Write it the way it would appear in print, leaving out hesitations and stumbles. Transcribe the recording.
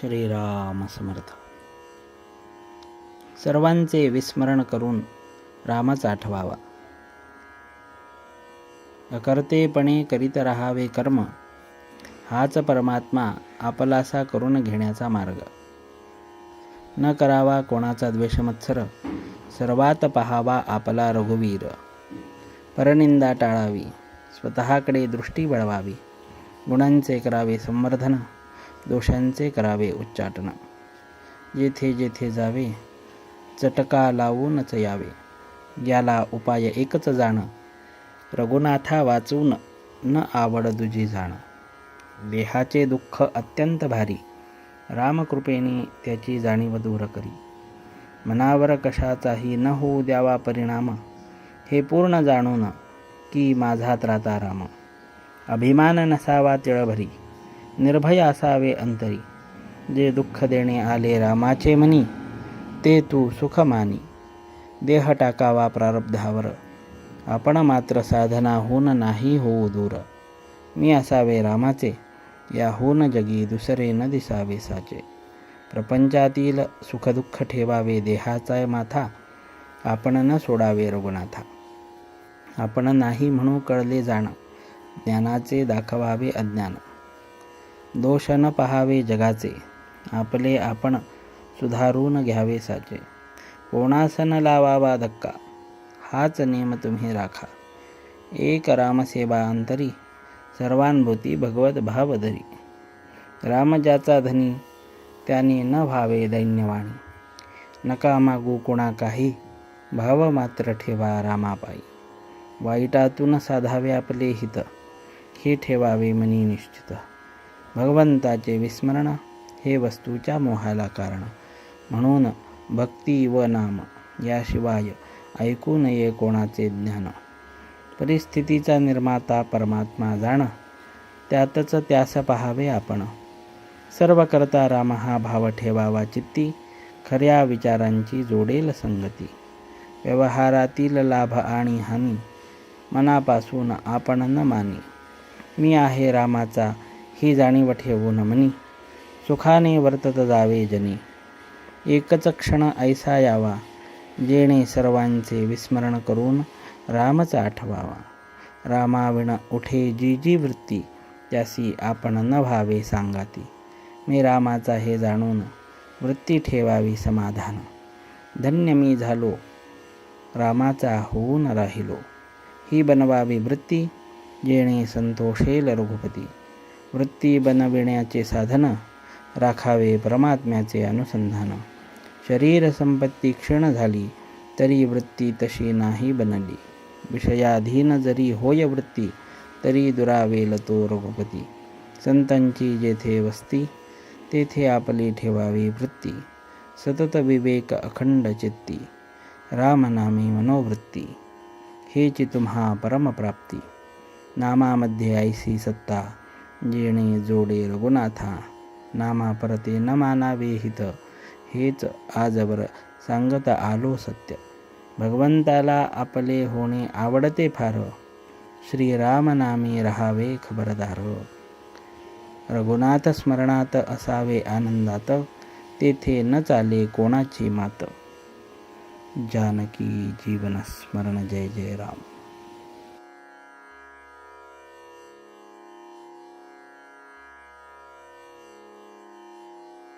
श्रीराम समर्थ. सर्वांचे विस्मरण करून रामच आठवावा. अकर्तेपणे करीत राहावे कर्म, हाच परमात्मा आपलासा करून घेण्याचा मार्ग. न करावा कोणाचा द्वेषमत्सर, सर्वात पहावा आपला रघुवीर. परनिंदा टाळावी, स्वतःकडे दृष्टी वळवावी. गुणांचे करावे संवर्धन, दोषांचे करावे उच्चाटन. जेथे जेथे जावे, चटका लावूनच यावे. याला उपाय एकच जाण, रघुनाथा वाचून न आवड तुझी जाण. देहाचे दुःख अत्यंत भारी, रामकृपेने त्याची जाणीव दूर करी. मनावर कशाचाही न होऊ द्यावा परिणाम, हे पूर्ण जाणून की माझा त्राता राम. अभिमान नसावा तिळभरी, निर्भय असावे अंतरी. जे दुःख देणे आले रामाचे मनी, ते तू सुख मानी. देह टाकावा प्रारब्धावर, आपण मात्र साधनाहून नाही होऊ दूर. मी असावे रामाचे, याहून जगी दुसरे न दिसावे साचे. प्रपंचातील सुखदुःख ठेवावे देहाचा माथा, आपण न सोडावे रघुनाथा. आपण नाही म्हणू कळले जाण, ज्ञानाचे दाखवावे अज्ञान. दोष न पहावे जगाचे, आपले आपण सुधारून घ्यावे साचे. कोणास न लावावा धक्का, हाच नेम तुम्ही राखा. एक रामसेवा अंतरी, सर्वांभूती भगवत भाव धरी. राम ज्याचा धनी, त्याने न व्हावे दैन्यवाणी. नका मागू कोणा काही, भाव मात्र ठेवा रामापायी. वाईटातून साधावे आपले हित, हे ठेवावे मनी निश्चित. भगवंताचे विस्मरण, हे वस्तूच्या मोहाला कारण. म्हणून भक्ती व नाम, याशिवाय ऐकू नये कोणाचे ज्ञान. परिस्थितीचा निर्माता परमात्मा जाण, त्यातच त्यास पहावे आपण. सर्व करता राम हा भाव ठेवावा चित्ती, खऱ्या विचारांची जोडेल संगती. व्यवहारातील लाभ आणि हानी, मनापासून आपण न मानी. मी आहे रामाचा, ही जाणीव ठेवून मनी. सुखाने वर्तत जावे जनी, एकच क्षण ऐसा यावा. जेणे सर्वांचे विस्मरण करून रामच आठवावा. रामाविण उठे जी जी वृत्ती, त्यासी आपण न व्हावे सांगाती. मी रामाचा हे जाणून, वृत्ती ठेवावी समाधान. धन्य मी झालो, रामाचा होऊन राहिलो. ही बनवावी वृत्ती, जेणे संतोषेल रघुपती. वृत्ती बनविण्याचे साधन, राखावे परमात्म्याचे अनुसंधान. शरीर संपत्ती क्षीण झाली, तरी वृत्ती तशी नाही बनली. विषयाधीन जरी होय वृत्ती, तरी दुरावेल तो रघुपती. संतांची जेथे वस्ती, तेथे आपली ठेवावी वृत्ती. सतत विवेक अखंड चित्ती, रामनामी मनोवृत्ती. हेची तुम्हा परमप्राप्ती. नामामध्ये ऐसी सत्ता, जेणे जोडे रघुनाथा. नामा परते न मानावे हित, हेच आजवर सांगत आलो सत्य. भगवंताला आपले होणे आवडते फार, श्रीराम नामी रहावे खबरदार. रघुनाथ स्मरणात असावे आनंदात, तेथे न चाले कोणाची मात. जानकी जीवन स्मरण जय जय राम.